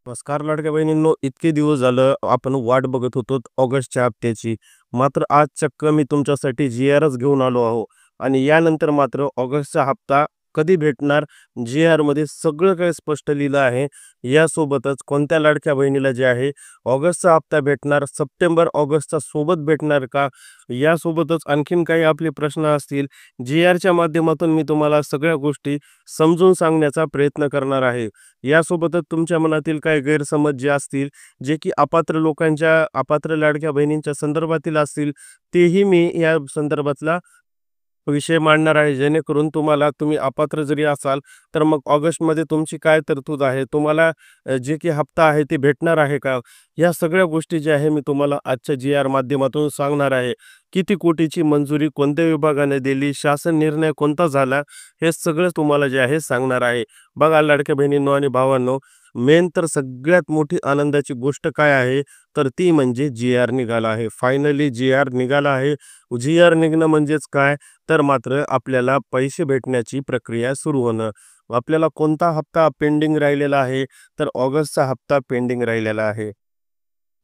नमस्कार लाडक्या बहिणींनो, इतके दिवस झालं आपण वाट बघत होतो ऑगस्टच्या हप्त्याची. मात्र आज चक्क मी तुमच्यासाठी जी-आरच घेऊन आलो आहो आणि यानंतर मात्र ऑगस्टचा हप्ता कधी भेटणार, जी-आरमध्ये सगळं काही स्पष्ट लिहिलं आहे. यासोबतच कोणत्या लाडक्या बहिणीला जे आहे ऑगस्टचा हप्ता भेटणार, सप्टेंबर ऑगस्टचा सोबत भेटणार का? यासोबतच आणखीन काही आपले प्रश्न असतील, जी-आरच्या माध्यमातून मी तुम्हाला सगळ्या गोष्टी समजून सांगण्याचा प्रयत्न करणार आहे. यासोबतच तुमच्या मनातील काही गैरसमज जे असतील, जे की अपात्र लोकांच्या, अपात्र लाडक्या बहिणींच्या संदर्भातील असतील, तेही मी या संदर्भातला विषय मांडणार आहे. जेणेकरून तुम्ही अपात्र जरी असाल, तर मग ऑगस्टमध्ये तुमची काय तरतूद आहे, तुम्हाला जे की हप्ता आहे ते भेटणार आहे का? या सगळ्या गोष्टी ज्या आहे मी तुम्हाला आजच्या जी-आर माध्यमातून सांगणार आहे. किती कोटीची मंजुरी कोणत्या विभागाने दिली, शासन निर्णय कोणता झाला, हे सगळं तुम्हाला जे आहे सांगणार आहे. बघा लाडक्या बहिणींनो आणि भावांनो, मेन तर सगळ्यात मोठी आनंदाची गोष्ट काय आहे, तर ती म्हणजे जी-आर निघाला आहे. फायनली जी-आर निघाला आहे. जी-आर निघणं म्हणजेच काय, तर मात्र आपल्याला पैसे भेटण्याची प्रक्रिया सुरू होणं. आपल्याला कोणता हप्ता पेंडिंग राहिलेला आहे, तर ऑगस्टचा हप्ता पेंडिंग राहिलेला आहे.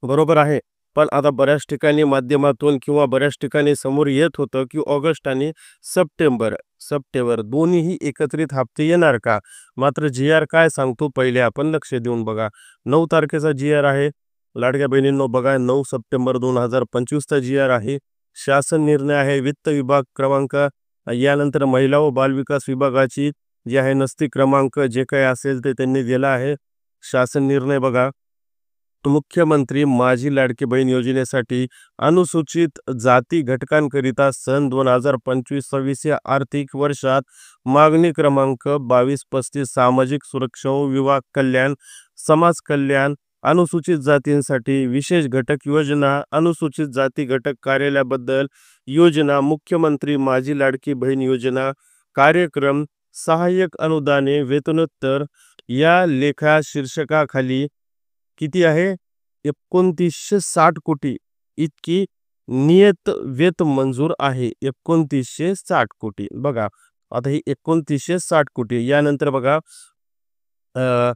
बरोबर आहे. पण आता बऱ्याच ठिकाणी माध्यमातून किंवा बऱ्याच ठिकाणी समोर येत होतं, की ऑगस्ट आणि सप्टेंबर सप्टेंबर दोन्हीही एकत्रित हप्ते येणार का? मात्र जी-आर काय सांगतो पहिले आपण लक्ष देऊन बघा. 9 तारखेचा जी-आर आहे. लाडक्या बहिणींनो बघा, 9 सप्टेंबर 2025चा जी-आर आहे. शासन निर्णय आहे. वित्त विभाग क्रमांक, यानंतर महिला व बालविकास विभागाची जी आहे नसती क्रमांक, जे काही असेल ते त्यांनी दिला आहे. शासन निर्णय बघा, मुख्यमंत्री माझी लाडकी बहीण योजनेसाठी अनुसूचित जाती घटकांकरिता सन 2025-26 या आर्थिक वर्षात मागणी क्रमांक 2235 सामाजिक सुरक्षा व विभाग कल्याण, समाज कल्याण, अनुसूचित जातींसाठी विशेष घटक योजना, अनुसूचित जाती घटक कार्यालयाबद्दल योजना, मुख्यमंत्री माझी लाडकी बहीण योजना कार्यक्रम, सहाय्यक अनुदाने, वेतनोत्तर या लेखा शीर्षकाखाली किती आहे? 2960 कोटी इतकी नियत व्यत मंजूर आहे. 2960 कोटी. बघा, आता ही 2960 कोटी. यानंतर बघा, अ,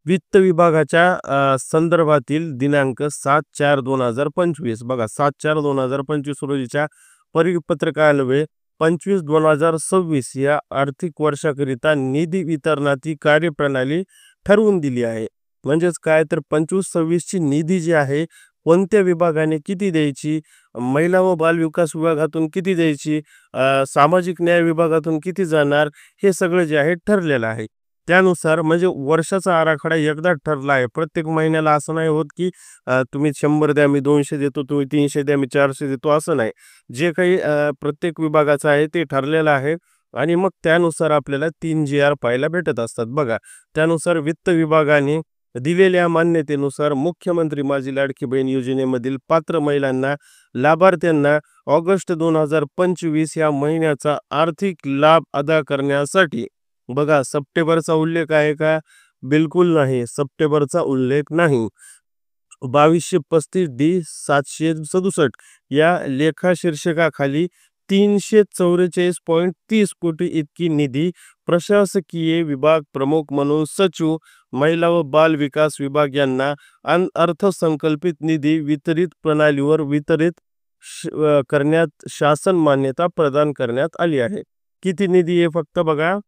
वित्त विभागाच्या संदर्भातील दिनांक 7/4/2025. बघा, 7/4/2025 रोजीच्या परिपत्रकान्वये 25/2026 या आर्थिक वर्षाकरिता निधी वितरणाची कार्यप्रणाली ठरवून दिली आहे. म्हणजेच काय, तर 25-26 ची निधी जी आहे कोणत्या विभागाने किती द्यायची, महिला व बालविकास विभागातून किती द्यायची, सामाजिक न्याय विभागातून किती जाणार, हे सगळं जे आहे ठरलेलं आहे. त्यानुसार म्हणजे वर्षाचा आराखडा एकदा ठरला आहे. प्रत्येक महिन्याला असं नाही होत, की तुम्ही 100 द्या मी 200 देतो, तुम्ही 300 द्या मी 400 देतो, असं नाही. जे काही प्रत्येक विभागाचं आहे ते ठरलेलं आहे आणि मग त्यानुसार आपल्याला 3 जी-आर पाहायला भेटत असतात. बघा, त्यानुसार वित्त विभागाने दिलेल्या मान्यतेनुसार मुख्यमंत्री माझी लाडकी बहीण योजनेमधील पात्र महिलांना, लाभार्थ्यांना ऑगस्ट 2025 या महिन्याचा आर्थिक लाभ अदा करण्यासाठी, बघा, सप्टेंबरचा उल्लेख आहे का? बिलकुल नाही, सप्टेंबरचा उल्लेख नाही. 2235 डी 767 या लेखा शीर्षकाखाली 344.30 कोटी इतकी निधी प्रशासकीय विभाग प्रमुख म्हणून सचिव, महिला व बाल विकास विभाग यांना अर्थसंकल्पित निधी वितरित प्रणालीवर करण्यात शासन मान्यता प्रदान करण्यात आली आहे. किती निधी आहे फक्त बघा.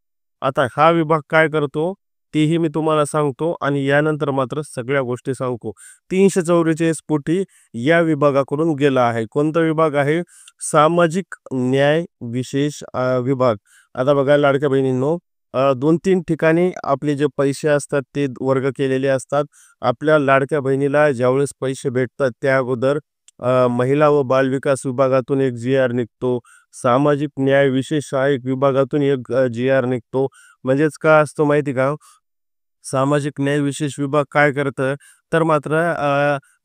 आता हा विभाग काय करतो तेही मी तुम्हाला सांगतो आणि यानंतर मात्र सगळ्या गोष्टी सांगतो. 344 कोटी या विभागाकडून गेला आहे. कोणता विभाग आहे? सामाजिक न्याय विशेष विभाग. आता बघा लाडक्या बहिणींनो, 2-3 ठिकाणी आपले जे पैसे असतात ते वर्ग केलेले असतात. आपल्या लाडक्या बहिणीला ज्यावेळेस पैसे भेटतात त्या अगोदर महिला व बालविकास विभागातून एक जी-आर निघतो. सामाजिक न्याय विशेष सहाय्यक विभागातून एक जी-आर निघतो. म्हणजेच काय असतं माहिती का? सामाजिक न्याय विशेष विभाग काय करतं, तर मात्र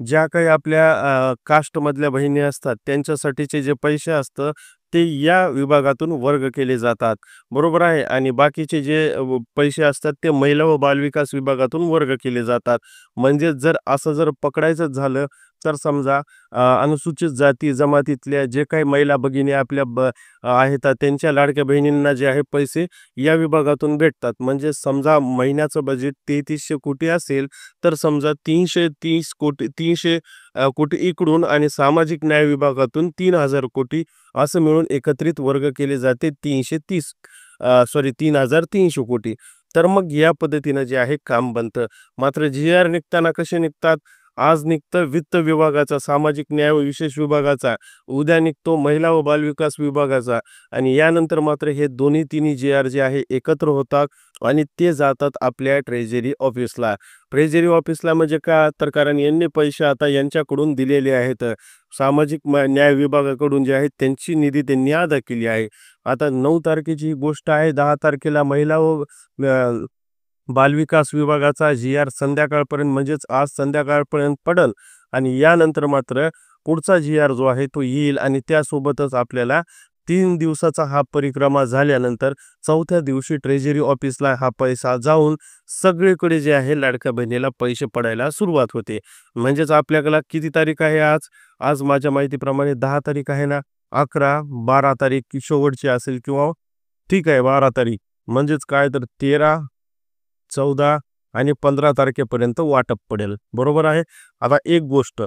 ज्या काही आपल्या कास्टमधल्या बहिणी असतात त्यांच्यासाठीचे जे पैसे असतं ते या विभागातून वर्ग केले जातात. बरोबर आहे. आणि बाकीचे जे पैसे असतात ते महिला व बालविकास विभागातून वर्ग केले जातात. म्हणजे जर असं पकडायचं झालं, तर समजा अनुसूचित जाती जमातीतल्या जे काही महिला भगिनी आपल्या आहेत त्यांच्या लाडक्या बहिणींना जे आहे पैसे या विभागातून भेटतात. म्हणजे समजा महिन्याचं बजेट 3300 कोटी असेल, तर समजा 330 कोटी 300 कोटी इकडून आणि सामाजिक न्याय विभागातून 3000 कोटी असं मिळून एकत्रित वर्ग केले जाते 3300 कोटी. तर मग या पद्धतीनं जे आहे काम बनतं. मात्र जी-आर निघताना कसे निघतात? आज निघतं वित्त विभागाचा, सामाजिक न्याय व विशेष विभागाचा, उद्या निघतो महिला व बालविकास विभागाचा आणि यानंतर मात्र हे दोन्ही तिन्ही जी-आर जे आहे एकत्र होतात आणि ते जातात आपल्या ट्रेझरी ऑफिसला. ट्रेझरी ऑफिसला म्हणजे काय? तर कारण यांनी पैसे आता यांच्याकडून दिलेले आहेत. सामाजिक न्याय विभागाकडून जे आहेत त्यांची निधी त्यांनी अदा केली आहे. आता 9 तारखेची ही गोष्ट आहे. 10 तारखेला महिला व बालविकास विभागाचा जी-आर संध्याकाळपर्यंत म्हणजेच आज संध्याकाळपर्यंत पडल आणि यानंतर मात्र पुढचा जी-आर जो आहे तो येईल आणि त्यासोबतच आपल्याला 3 दिवसाचा हा परिक्रमा झाल्यानंतर 4थ्या दिवशी ट्रेझरी ऑफिसला हा पैसा जाऊन सगळीकडे जे आहे लाडक्या बहिणीला पैसे पडायला सुरुवात होते. म्हणजेच आपल्याला किती तारीख आहे आज? आज माझ्या माहितीप्रमाणे 10 तारीख आहे ना? 11, 12 तारीख शेवटची असेल किंवा ठीक आहे 12 तारीख. म्हणजेच काय तर 13, 14 आणि 15 तारखेपर्यंत वाटप पडेल. बरोबर आहे. आता एक गोष्ट,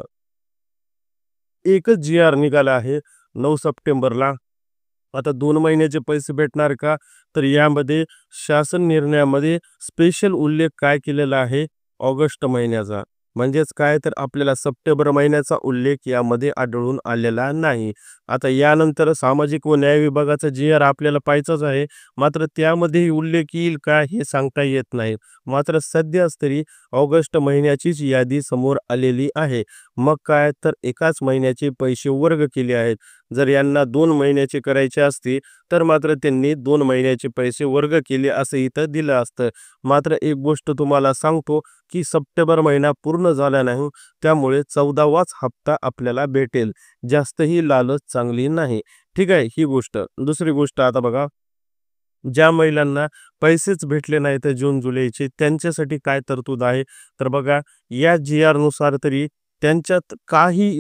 एकच जी-आर निघाला आहे 9 सप्टेंबरला. आता 2 महिन्याचे पैसे भेटणार का? तर यामध्ये शासन निर्णयामध्ये स्पेशल उल्लेख काय केलेला आहे? ऑगस्ट महिन्याचा. म्हणजेच काय तर आपल्याला सप्टेंबर महिन्याचा उल्लेख यामध्ये आढळून आलेला नाही. आता यानंतर सामाजिक व न्याय विभागाचा जी-आर आपल्याला पाहायचाच आहे. मात्र त्यामध्येही उल्लेख येईल का हे सांगता येत नाही. मात्र सध्याच तरी ऑगस्ट महिन्याचीच यादी समोर आलेली आहे. मग काय तर एकाच महिन्याचे पैसे वर्ग केले आहेत. जर यांना 2 महिन्याचे करायचे असते तर मात्र त्यांनी 2 महिन्याचे पैसे वर्ग केले असं इथं दिलं असतं. मात्र एक गोष्ट तुम्हाला सांगतो की सप्टेंबर महिना पूर्ण झाला नाही, त्यामुळे 14वाच हप्ता आपल्याला भेटेल. जास्तही लालच चांगली नाही. ठीक आहे, ही गोष्ट. दुसरी गोष्ट आता बघा, ज्या महिलांना पैसेच भेटले नाहीत जून जुलैचे त्यांच्यासाठी काय तरतूद आहे? तर बघा, या जी-आर नुसार तरी त्यांच्यात काही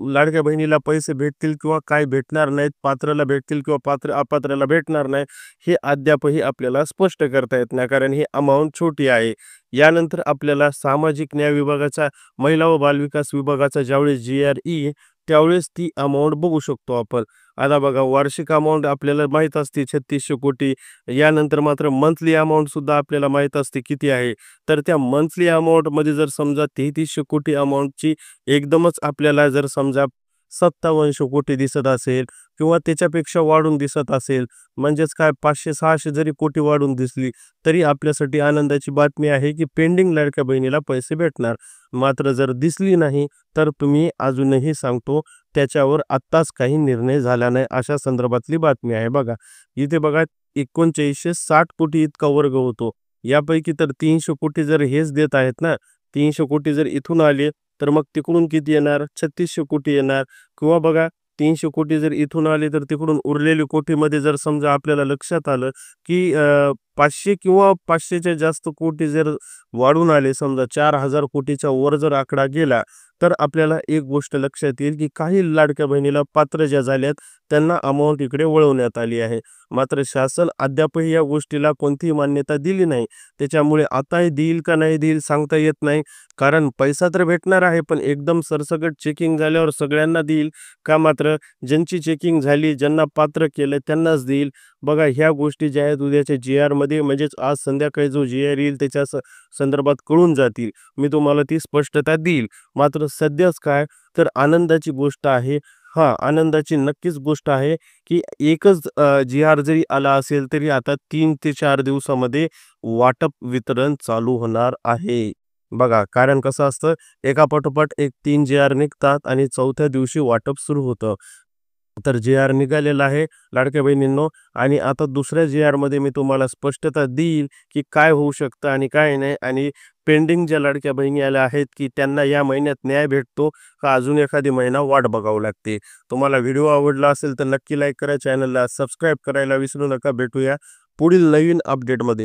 लाडक्या बहिणीला पैसे भेटतील किंवा काय भेटणार नाहीत, पात्राला भेटतील किंवा अपात्राला भेटणार नाही, हे अद्यापही आपल्याला स्पष्ट करता येत नाही, कारण ही अमाऊंट छोटी आहे. यानंतर आपल्याला सामाजिक न्याय विभागाचा, महिला व बालविकास विभागाचा ज्यावेळेस जी-आर येईल त्यावेळेस ती अमाऊंट बघू शकतो आपण. आता बघा, वार्षिक अमाऊंट आपल्याला माहीत असते 3600 कोटी. यानंतर मात्र मंथली अमाऊंट सुद्धा आपल्याला माहीत असते किती आहे. तर त्या मंथली अमाऊंटमध्ये जर समजा 3300 कोटी अमाऊंटची एकदमच आपल्याला जर समजा 5700 कोटी दिसत असेल किंवा त्याच्यापेक्षा वाढून दिसत असेल, म्हणजेच काय 500-600 जरी कोटी वाढून दिसली तरी आपल्यासाठी आनंदाची बातमी आहे की पेंडिंग लाडक्या बहिणीला पैसे भेटणार. मात्र जर दिसली नाही तर तुम्ही अजूनही सांगतो त्याच्यावर आत्ताच काही निर्णय झाला नाही, अशा संदर्भातली बातमी आहे. बघा इथे बघा, 3960 कोटी इतका वर्ग होतो. यापैकी तर 300 कोटी जर हेच देत आहेत ना, 300 कोटी जर इथून आले तर मग तिकडून किती येणार? 3600 कोटी येणार. किंवा बघा, 300 कोटी जर इथून आले तर तिकडून उरलेले कोटीमध्ये जर समजा आपल्याला लक्षात आलं की 500 किंवा 500च्या जास्त कोटी जर वाढून आले, समजा 4000 कोटीच्या वर जर आकडा गेला, तर आपल्याला एक गोष्ट लक्षात येईल की काही लाडक्या बहिणीला पात्र ज्या झाल्यात त्यांना अमाऊंट इकडे वळवण्यात आली आहे. मात्र शासन अद्यापही या गोष्टीला कोणतीही मान्यता दिली नाही. त्याच्यामुळे आताही देईल का नाही देईल सांगता येत नाही. कारण पैसा तर भेटणार आहे, पण एकदम सरसकट चेकिंग झाल्यावर सगळ्यांना देईल का? मात्र ज्यांची चेकिंग झाली, ज्यांना पात्र केलं त्यांनाच देईल. बघा, ह्या गोष्टी ज्या आहेत उद्याच्या जी-आरमध्ये म्हणजेच आज संध्याकाळी जो जी-आर येईल त्याच्या संदर्भात कळून जातील. मी तुम्हाला ती स्पष्टता देईल. मात्र सध्याच काय तर आनंदाची गोष्ट आहे. हां, आनंदाची नक्कीच गोष्ट आहे की एकच जी-आर जरी आला असेल तरी आता 3 ते 4 दिवसामध्ये वाटप वितरण चालू होणार आहे. बघा, कारण कसं असतं, एकापाठोपाठ एक 3 जी-आर निघतात आणि 4थ्या दिवशी वाटप सुरू होतं. तर जी-आर निघालेला आहे लाडक्या बहिणींनो, आणि आता दुसऱ्या जी-आरमध्ये मी तुम्हाला स्पष्टता देईल की काय होऊ शकतं आणि काय नाही, आणि पेंडिंग ज्या लाडक्या बहिणी आल्या आहेत की त्यांना या महिन्यात न्याय भेटतो का अजून एखादी महिना वाट बघावं लागते. तुम्हाला व्हिडिओ आवडला असेल तर नक्की लाईक करा, चॅनलला सबस्क्राईब करायला विसरू नका. भेटूया पुढील नवीन अपडेटमध्ये.